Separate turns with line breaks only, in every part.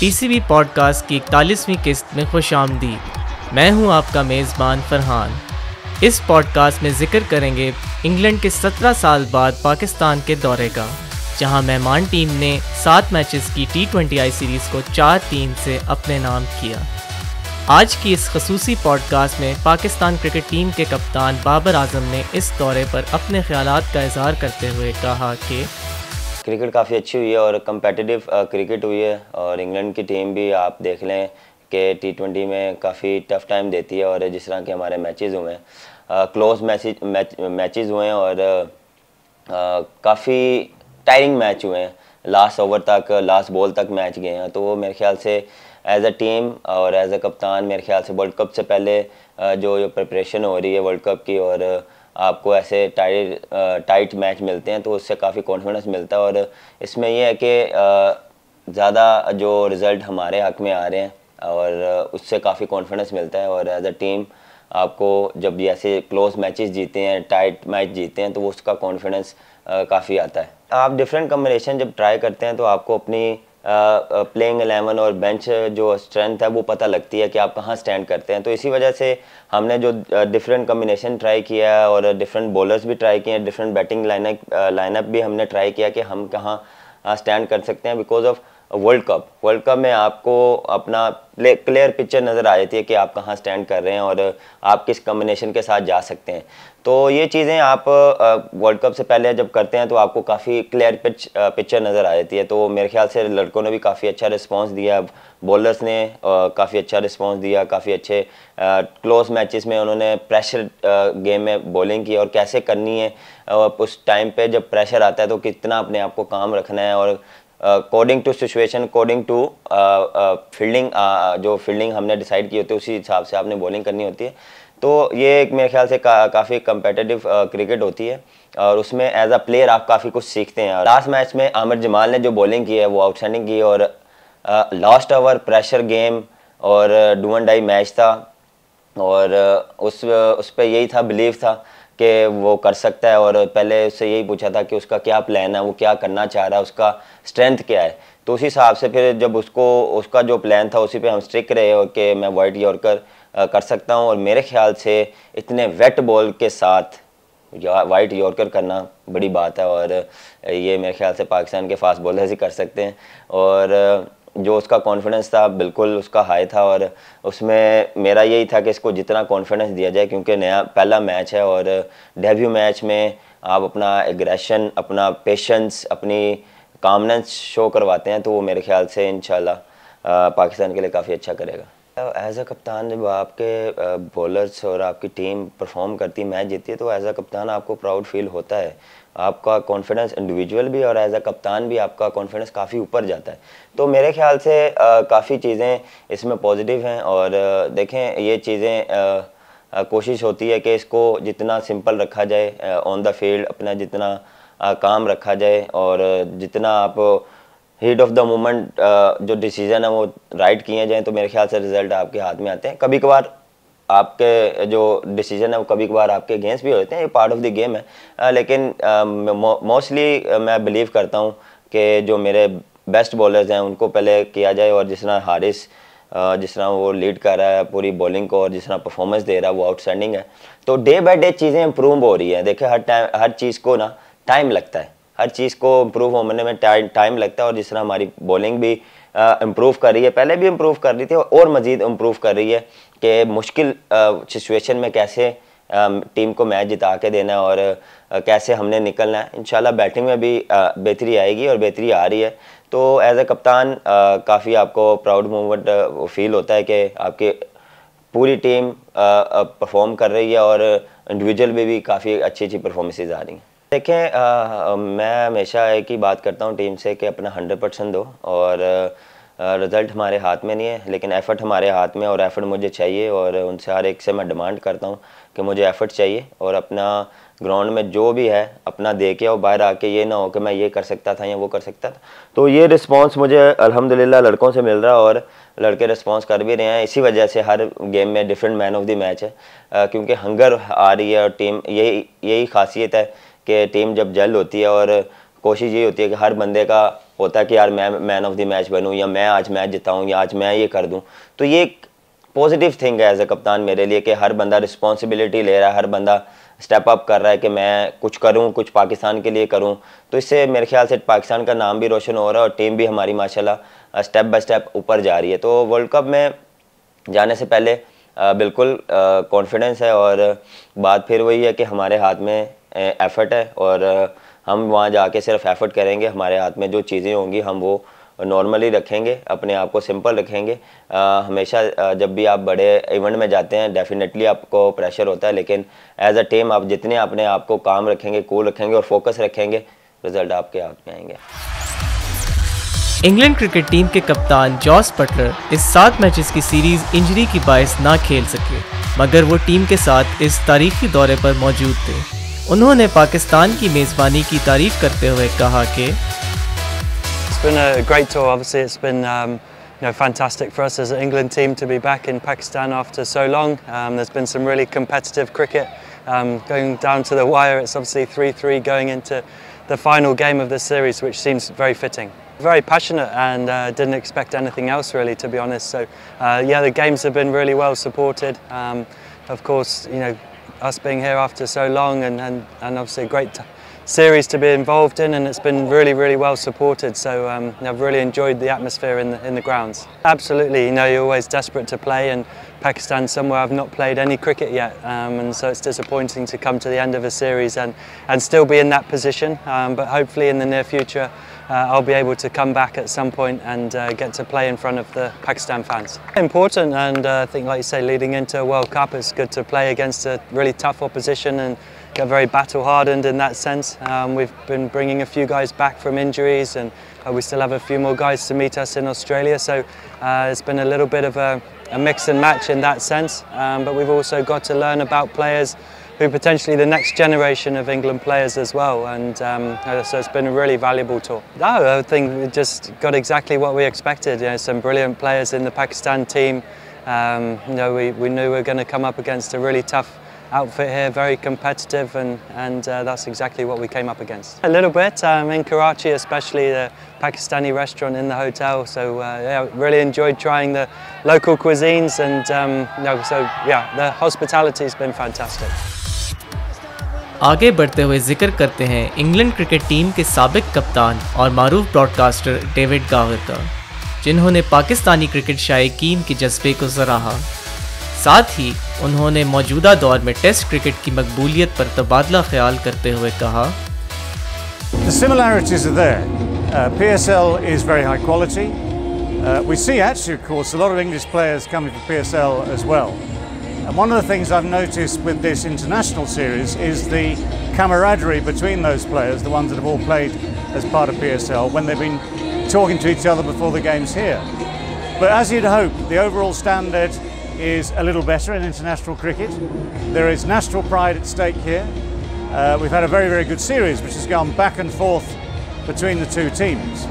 PCB podcast की 41वीं किस्त में खुशामदीद। मैं हूं आपका मेज़बान फरहान। इस पॉडकास्ट में जिक्र करेंगे इंग्लैंड के 17 साल बाद पाकिस्तान के दौरे का, जहां मेहमान टीम ने 7 मैचेस की T20I सीरीज़ को 4-3 से अपने नाम किया। आज की इस खसूसी पॉडकास्ट में पाकिस्तान क्रिकेट टीम के कप्तान बाबर आजम ने इस दौरे पर अपने ख्यालात का इज़हार करते हुए कहा कि
क्रिकेट काफ़ी अच्छी हुई है और कम्पेटिटिव क्रिकेट हुई है, और इंग्लैंड की टीम भी आप देख लें कि T20 में काफ़ी टफ़ टाइम देती है। और जिस तरह के हमारे मैचेस हुए हैं, क्लोज मैचेस हुए हैं और काफ़ी टायरिंग मैच हुए हैं, लास्ट ओवर तक, लास्ट बॉल तक मैच गए हैं। तो वो मेरे ख्याल से एज अ टीम और एज अ कप्तान मेरे ख्याल से वर्ल्ड कप से पहले जो प्रिपरेशन हो रही है वर्ल्ड कप की, और आपको ऐसे टाइट मैच मिलते हैं तो उससे काफ़ी कॉन्फिडेंस मिलता है। और इसमें यह है कि ज़्यादा जो रिज़ल्ट हमारे हक़ में आ रहे हैं और उससे काफ़ी कॉन्फिडेंस मिलता है। और एज अ टीम आपको जब ऐसे क्लोज मैचेस जीते हैं, टाइट मैच जीते हैं, तो वो उसका कॉन्फिडेंस काफ़ी आता है। आप डिफरेंट कॉम्बिनेशन जब ट्राई करते हैं तो आपको अपनी प्लेइंग 11 और बेंच जो स्ट्रेंथ है वो पता लगती है कि आप कहाँ स्टैंड करते हैं। तो इसी वजह से हमने जो डिफरेंट कॉम्बिनेशन ट्राई किया है और डिफरेंट बॉलर्स भी ट्राई किए हैं, डिफरेंट बैटिंग लाइनअप भी हमने ट्राई किया कि हम कहाँ स्टैंड कर सकते हैं। बिकॉज ऑफ वर्ल्ड कप में आपको अपना क्लियर पिक्चर नज़र आ जाती है कि आप कहाँ स्टैंड कर रहे हैं और आप किस कॉम्बिनेशन के साथ जा सकते हैं। तो ये चीज़ें आप वर्ल्ड कप से पहले जब करते हैं तो आपको काफ़ी क्लियर पिक्चर नज़र आ जाती है। तो मेरे ख्याल से लड़कों ने भी काफ़ी अच्छा रिस्पांस दिया, बॉलर्स ने काफ़ी अच्छा रिस्पांस दिया, काफ़ी अच्छे क्लोज मैचेस में उन्होंने प्रेशर गेम में बॉलिंग की और कैसे करनी है। उस टाइम पे जब प्रेशर आता है तो कितना अपने आप को काम रखना है, और according to situation, according to fielding, जो फील्डिंग हमने डिसाइड की होती है उसी हिसाब से आपने बॉलिंग करनी होती है। तो ये एक मेरे ख्याल से काफ़ी कम्पेटिटिव क्रिकेट होती है और उसमें एज अ प्लेयर आप काफ़ी कुछ सीखते हैं। लास्ट मैच में आमिर जमाल ने जो बॉलिंग की है वो आउटस्टैंडिंग की, और लास्ट ओवर प्रेशर गेम और डू एंड डाई मैच था, और उस पर यही था, बिलीव था कि वो कर सकता है। और पहले उससे यही पूछा था कि उसका क्या प्लान है, वो क्या करना चाह रहा है, उसका स्ट्रेंथ क्या है। तो उसी हिसाब से फिर जब उसका जो प्लान था उसी पे हम स्टिक रहे और कि मैं वाइट यॉर्कर कर सकता हूं। और मेरे ख्याल से इतने वेट बॉल के साथ वाइट यॉर्कर करना बड़ी बात है, और ये मेरे ख्याल से पाकिस्तान के फास्ट बॉलर्स ही कर सकते हैं। और जो उसका कॉन्फिडेंस था बिल्कुल उसका हाई था, और उसमें मेरा यही था कि इसको जितना कॉन्फिडेंस दिया जाए, क्योंकि पहला मैच है और डेब्यू मैच में आप अपना एग्रेशन, अपना पेशेंस, अपनी कामनेस शो करवाते हैं, तो वो मेरे ख्याल से इंशाल्लाह पाकिस्तान के लिए काफ़ी अच्छा करेगा। एज अ कप्तान जब आपके बॉलर्स और आपकी टीम परफॉर्म करती है, मैच जीतती है, तो एज अ कप्तान आपको प्राउड फील होता है। आपका कॉन्फिडेंस इंडिविजुअल भी और एज अ कप्तान भी आपका कॉन्फिडेंस काफ़ी ऊपर जाता है। तो मेरे ख्याल से काफ़ी चीज़ें इसमें पॉजिटिव हैं। और देखें, ये चीज़ें कोशिश होती है कि इसको जितना सिंपल रखा जाए ऑन द फील्ड, अपना जितना काम रखा जाए, और जितना आप हीट ऑफ द मोमेंट जो डिसीजन है वो राइट किए जाएँ, तो मेरे ख्याल से रिजल्ट आपके हाथ में आते हैं। कभी कभार आपके जो डिसीजन है वो कभी कभार आपके अगेंस्ट भी होते हैं, ये पार्ट ऑफ द गेम है। लेकिन मोस्टली मैं बिलीव करता हूँ कि जो मेरे बेस्ट बॉलर्स हैं उनको पहले किया जाए, और जिस तरह हारिस जिस तरह वो लीड कर रहा है पूरी बॉलिंग को और जिस तरह परफॉर्मेंस दे रहा है वो आउटस्टैंडिंग है। तो डे बाय डे चीज़ें इंप्रूव हो रही हैं। देखिए, हर चीज़ को ना टाइम लगता है, हर चीज़ को इम्प्रूव होने में टाइम लगता है। और जिस तरह हमारी बॉलिंग भी इम्प्रूव कर रही है, पहले भी इम्प्रूव कर रही थी और मज़ीद इम्प्रूव कर रही है कि मुश्किल सिचुएशन में कैसे टीम को मैच जिता के देना है और कैसे हमने निकलना है। इंशाल्लाह बैटिंग में भी बेहतरी आएगी और बेहतरी आ रही है। तो एज ए कप्तान काफ़ी आपको प्राउड मोमेंट फील होता है कि आपकी पूरी टीम परफॉर्म कर रही है और इंडिविजुअल में भी काफ़ी अच्छी अच्छी परफॉर्मेंसेज आ रही हैं। देखें, मैं हमेशा एक ही बात करता हूँ टीम से कि अपना 100% दो, और रिज़ल्ट हमारे हाथ में नहीं है लेकिन एफ़र्ट हमारे हाथ में, और एफ़र्ट मुझे चाहिए। और उनसे हर एक से मैं डिमांड करता हूँ कि मुझे एफ़र्ट चाहिए, और अपना ग्राउंड में जो भी है अपना दे के, और बाहर आके ये ना हो कि मैं ये कर सकता था या वो कर सकता था। तो ये रिस्पांस मुझे अल्हम्दुलिल्लाह लड़कों से मिल रहा है, और लड़के रिस्पांस कर भी रहे हैं। इसी वजह से हर गेम में different man of the match है, क्योंकि हंगर आ रही है। और टीम यही खासियत है कि टीम जब जल्द होती है और कोशिश ये होती है कि हर बंदे का होता है कि यार मैं मैन ऑफ द मैच बनूं या मैं आज मैच जिताऊं या आज मैं ये कर दूं। तो ये एक पॉजिटिव थिंग है एज ए कप्तान मेरे लिए कि हर बंदा रिस्पॉन्सिबिलिटी ले रहा है, हर बंदा स्टेप अप कर रहा है कि मैं कुछ करूं, कुछ पाकिस्तान के लिए करूं। तो इससे मेरे ख्याल से पाकिस्तान का नाम भी रोशन हो रहा है और टीम भी हमारी माशाल्लाह स्टेप बाय स्टेप ऊपर जा रही है। तो वर्ल्ड कप में जाने से पहले बिल्कुल कॉन्फिडेंस है और बात फिर वही है कि हमारे हाथ में एफर्ट है और हम वहाँ जाके सिर्फ एफर्ट करेंगे। हमारे हाथ में जो चीज़ें होंगी हम वो नॉर्मली रखेंगे, अपने आप को सिंपल रखेंगे। हमेशा जब भी आप बड़े इवेंट में जाते हैं डेफिनेटली आपको प्रेशर होता है, लेकिन एज अ टीम आप जितने अपने आप को काम रखेंगे, कूल रखेंगे और फोकस रखेंगे, रिजल्ट आपके हाथ में आएंगे।
इंग्लैंड क्रिकेट टीम के कप्तान जॉस बटलर इस 7 मैचेस की सीरीज इंजरी की बायस ना खेल सके, मगर वो टीम के साथ इस तारीखी दौरे पर मौजूद थे। उन्होंने पाकिस्तान की मेज़बानी की तारीफ करते हुए कहा कि
It's been a great tour. Obviously, it's been fantastic for us as an England team to be back in Pakistan after so long. There's been some really competitive cricket going down to the wire. It's obviously 3-3 going into the final game of this series, which seems very fitting. Very passionate and didn't expect anything else really, to be honest. So yeah, the games have been really well supported. Of course, us being here after so long and obviously a great series to be involved in, and it's been really well supported. So I've really enjoyed the atmosphere in the grounds. Absolutely, you're always desperate to play, and Pakistan's somewhere I've not played any cricket yet, and so it's disappointing to come to the end of a series and still be in that position. But hopefully in the near future I'll be able to come back at some point and get to play in front of the Pakistan fans. Important, and I think, like you say, leading into a World Cup, it's good to play against a really tough opposition and get very battle hardened in that sense. We've been bringing a few guys back from injuries, and we still have a few more guys to meet us in Australia, so it's been a little bit of a mix and match in that sense, but we've also got to learn about players who are potentially the next generation of England players as well, and so it's been a really valuable tour. No, I think we just got exactly what we expected. Some brilliant players in the Pakistan team. We knew we were going to come up against a really tough outfit here, very competitive, and that's exactly what we came up against. A little bit in Karachi, especially the Pakistani restaurant in the hotel. So yeah, really enjoyed trying the local cuisines, and so yeah, the hospitality has been fantastic.
आगे बढ़ते हुए जिक्र करते हैं England cricket team के साबिक कप्तान और मारूफ ब्रॉडकास्टर डेविड गावर का, जिन्होंने पाकिस्तानी क्रिकेट शायकीन के जज्बे को सराहा। साथ ही उन्होंने मौजूदा दौर में टेस्ट क्रिकेट की मकबूलियत पर तबादला ख्याल करते हुए कहा,
The similarities are there. PSL is very high quality. We see actually, of course, a lot of English players coming for PSL as well. And one of the things I've noticed with this international series is the camaraderie between those players, the ones that have all played as part of PSL, when they've been talking to each other before the games here. But as you'd hope, the overall standard is a little better in international cricket. There is national pride at stake here. We've had a very good series which has gone back and forth between the two teams.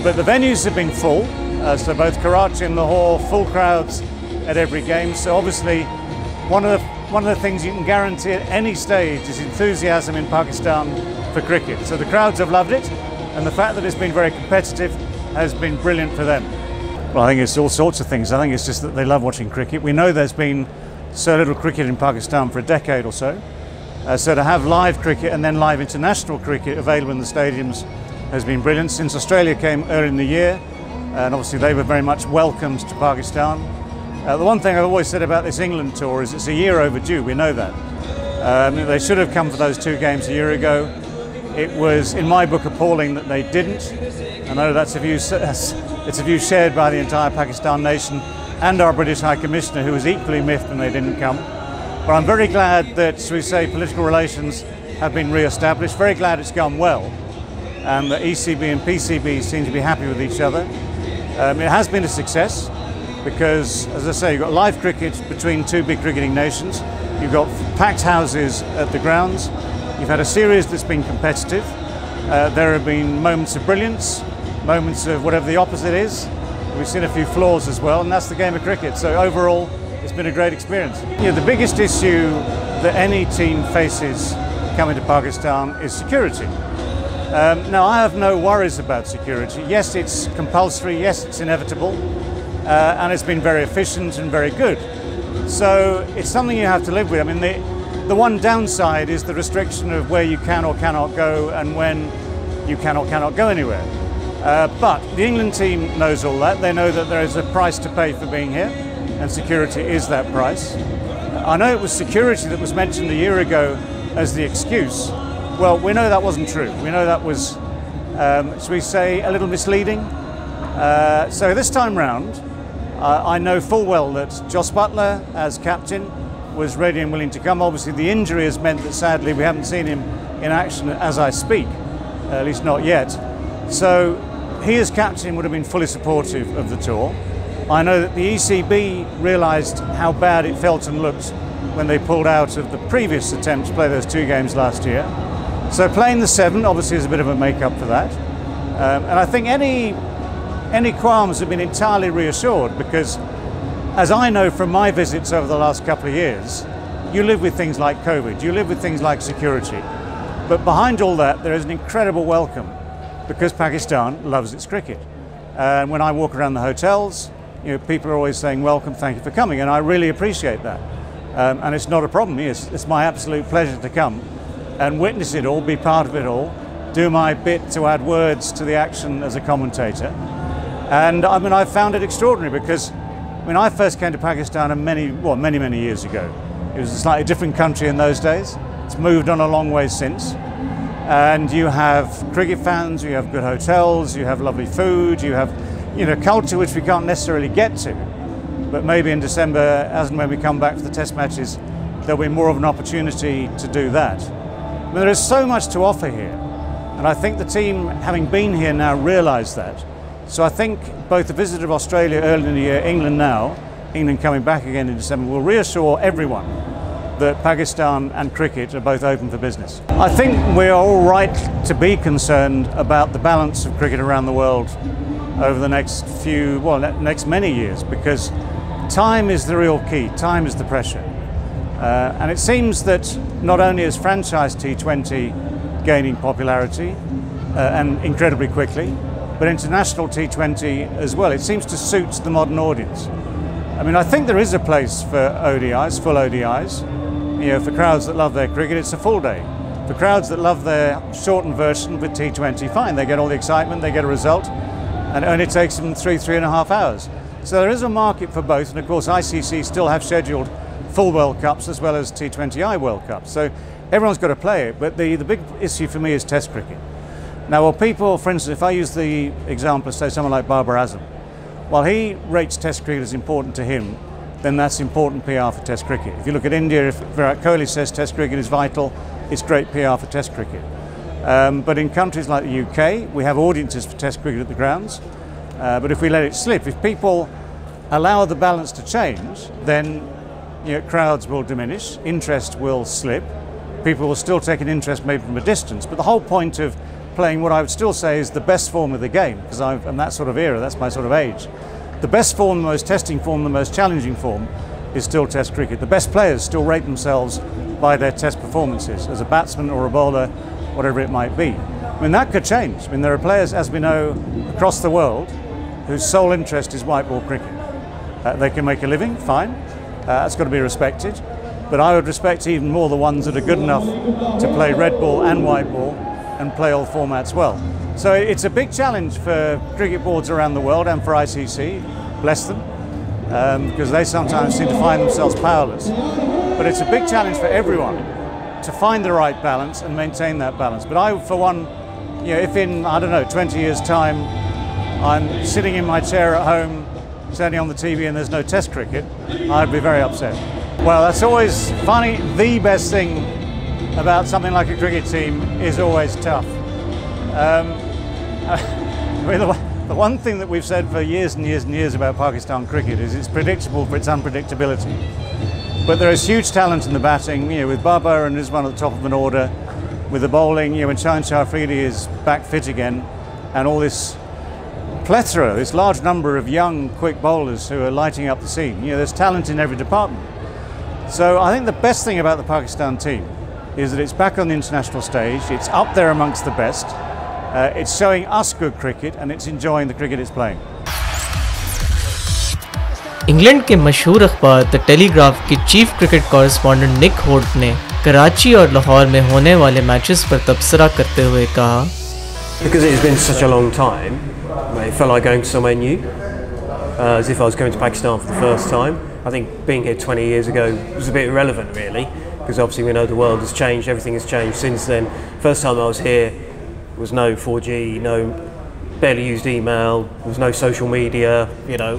But the venues have been full, so both Karachi and Lahore, full crowds at every game. So obviously one of the things you can guarantee at any stage is enthusiasm in Pakistan for cricket. So the crowds have loved it, and the fact that it's been very competitive has been brilliant for them. Well, I think it's all sorts of things. I think it's just that they love watching cricket. We know there's been so little cricket in Pakistan for a decade or so. So to have live cricket and then live international cricket available in the stadiums has been brilliant. Since Australia came early in the year, and obviously they were very much welcomed to Pakistan. The one thing I've always said about this England tour is it's a year overdue, we know that. They should have come for those 2 games a year ago. It was, in my book, appalling that they didn't. I know it's a view shared by the entire Pakistan nation and our British High Commissioner, who was equally miffed when they didn't come. But I'm very glad that, shall we say, political relations have been re-established. Very glad it's gone well. And the ECB and PCB seem to be happy with each other. It has been a success because, as I say, you've got live cricket between 2 big cricketing nations. You've got packed houses at the grounds. You've had a series that's been competitive. There have been moments of brilliance, moments of whatever the opposite is. We've seen a few flaws as well, and that's the game of cricket. So overall, it's been a great experience. The biggest issue that any team faces coming to Pakistan is security. Now, I have no worries about security. Yes, it's compulsory, yes, it's inevitable, and it's been very efficient and very good. So it's something you have to live with. I mean, the one downside is the restriction of where you can or cannot go and when you can or cannot go anywhere. But the England team knows all that. They know that there is a price to pay for being here, and security is that price. I know it was security that was mentioned a year ago as the excuse. Well, we know that wasn't true. We know that was, shall we say, a little misleading. So this time round, I know full well that Jos Buttler, as captain, was ready and willing to come. Obviously, the injury has meant that sadly we haven't seen him in action as I speak, at least not yet. So he, as captain, would have been fully supportive of the tour. I know that the ECB realised how bad it felt and looked when they pulled out of the previous attempt to play those 2 games last year. So playing the 7 obviously is a bit of a make-up for that. And I think any qualms have been entirely reassured, because as I know from my visits over the last couple of years, you live with things like COVID, you live with things like security. But behind all that, there is an incredible welcome, because Pakistan loves its cricket. And when I walk around the hotels, people are always saying, welcome, thank you for coming, and I really appreciate that. And it's not a problem. It's my absolute pleasure to come and witness it all, be part of it all, do my bit to add words to the action as a commentator. And I mean, I've found it extraordinary, because when I first came to Pakistan many years ago, it was a slightly different country in those days. It's moved on a long way since. And you have cricket fans, you have good hotels, you have lovely food, you have culture which we can't necessarily get to. But maybe in December, as and when we come back for the test matches, there'll be more of an opportunity to do that. I mean, there is so much to offer here. And I think the team, having been here now, realise that. So I think both the visit of Australia earlier in the year, England now, England coming back again in December, will reassure everyone that Pakistan and cricket are both open for business. I think we are all right to be concerned about the balance of cricket around the world over the next next many years, because time is the real key, time is the pressure. And it seems that not only is franchise T20 gaining popularity and incredibly quickly, but international T20 as well. It seems to suit the modern audience. I mean, I think there is a place for ODIs, full ODIs. For crowds that love their cricket, it's a full day. For crowds that love their shortened version with T20, fine, they get all the excitement, they get a result, and it only takes them 3.5 hours. So there is a market for both, and of course ICC still have scheduled full World Cups as well as T20I World Cups. So everyone's got to play it, but the big issue for me is Test cricket. Now, well, people, for instance, if I use the example of, say, someone like Babar Azam, while he rates Test cricket as important to him, then that's important PR for Test cricket. If you look at India, if Virat Kohli says Test cricket is vital, it's great PR for Test cricket. But in countries like the UK, we have audiences for Test cricket at the grounds. But if we let it slip, if people allow the balance to change, then crowds will diminish, interest will slip, people will still take an interest maybe from a distance. But the whole point of playing what I would still say is the best form of the game, because I'm that sort of era, that's my sort of age. The best form, the most testing form, the most challenging form is still Test cricket. The best players still rate themselves by their Test performances as a batsman or a bowler, whatever it might be. I mean, that could change. I mean, there are players, as we know, across the world whose sole interest is white ball cricket. They can make a living, fine. That's got to be respected. But I would respect even more the ones that are good enough to play red ball and white ball and play all formats well. So it's a big challenge for cricket boards around the world and for ICC, bless them, because they sometimes seem to find themselves powerless. But it's a big challenge for everyone to find the right balance and maintain that balance. But I, for one, if in, 20 years' time, I'm sitting in my chair at home, turning on the TV and there's no Test cricket, I'd be very upset. Well, that's always funny. The best thing about something like a cricket team is always tough. The one thing that we've said for years and years and years about Pakistan cricket is it's predictable for its unpredictability. But there is huge talent in the batting, with Babar and Rizwan at the top of an order, with the bowling, when Shah Afridi is back fit again, and all this plethora, this large number of young, quick bowlers who are lighting up the scene. There's talent in every department. So I think the best thing about the Pakistan team is that it's back on the international stage, it's up there amongst the best, It's showing us good cricket and it's enjoying the cricket it's playing.
England के मशहूर अखबार the telegraph के chief cricket correspondent निक Holt ने कराची और लाहौर में होने वाले matches पर तबसरा करते हुए कहा,
Because it has been such a long time, it felt like going somewhere new, as if I was going to Pakistan for the first time. I think being here 20 years ago was a bit irrelevant really, because obviously we know the world has changed, everything has changed since then. First time I was here was no 4G, barely used email, there was no social media,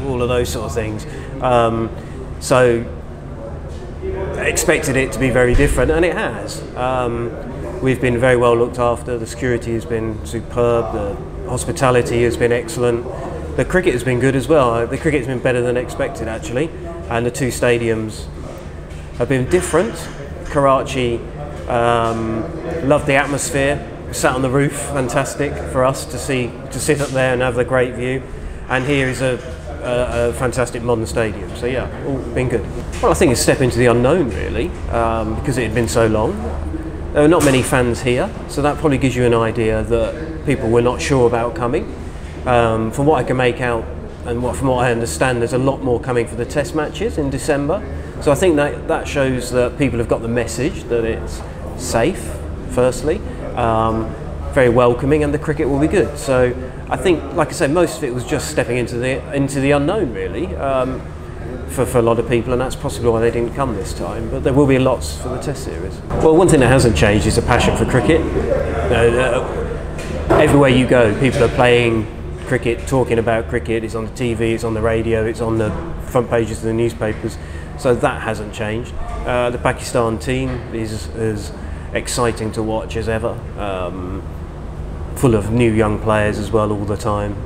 all of those sort of things. So I expected it to be very different, and it has. We've been very well looked after, the security has been superb, the hospitality has been excellent, the cricket has been good as well. The cricket has been better than expected actually, and the two stadiums have been different. Karachi, loved the atmosphere. Sat on the roof, fantastic for us to sit up there and have the great view. And here is a fantastic modern stadium. So yeah, all been good. Well, I think it's a step into the unknown really, because it had been so long. There were not many fans here, so that probably gives you an idea that people were not sure about coming. From what I can make out and from what I understand, there's a lot more coming for the test matches in December. So I think that shows that people have got the message that it's safe, firstly. Very welcoming, and the cricket will be good. So I think, like I say, most of it was just stepping into the unknown really, for a lot of people, and that's possibly why they didn't come this time. But there will be lots for the Test series. Well, one thing that hasn't changed is a passion for cricket. Everywhere you go, people are playing cricket, talking about cricket. It's on the TV, it's on the radio, it's on the front pages of the newspapers. So that hasn't changed. The Pakistan team is as exciting to watch as ever, full of new young players as well all the time.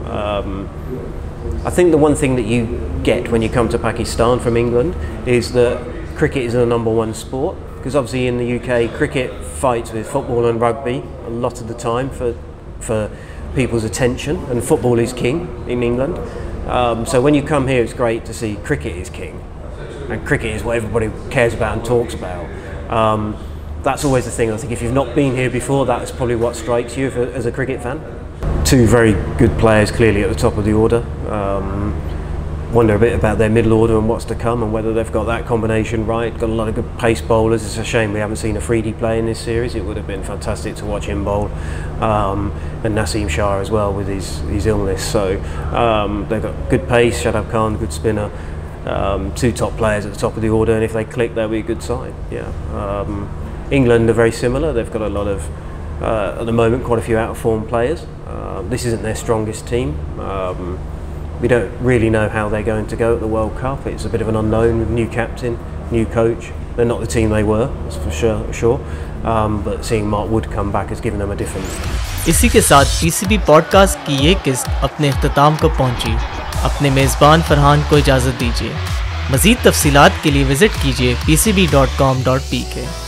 I think the one thing that you get when you come to Pakistan from England is that cricket is the number one sport, because obviously in the UK cricket fights with football and rugby a lot of the time for people's attention, and football is king in England. So when you come here, it's great to see cricket is king, and cricket is what everybody cares about and talks about. That's always the thing. I think if you've not been here before, that's probably what strikes you as a cricket fan. Two very good players clearly at the top of the order. Wonder a bit about their middle order and what's to come, and whether they've got that combination right. Got a lot of good pace bowlers. It's a shame we haven't seen Afridi play in this series. It would have been fantastic to watch him bowl, and Naseem Shah as well with his illness. So they've got good pace. Shadab Khan, good spinner. Two top players at the top of the order, and if they click, that'll be a good sign. Yeah. England are very similar. They've got a lot of, at the moment, quite a few out-of-form players. This isn't their strongest team. We don't really know how they're going to go at the World Cup. It's a bit of an unknown with new captain, new coach. They're not the team they were, that's for sure. But seeing Mark Wood come back has given them a different.
इसी के साथ PCB podcast की ये किस्त अपने इख्तिताम को पहुंची। अपने मेज़बान फरहान को इजाज़त दीजिए। मज़ीद तफसीलात के लिए विज़िट कीजिए pcb.com.pk।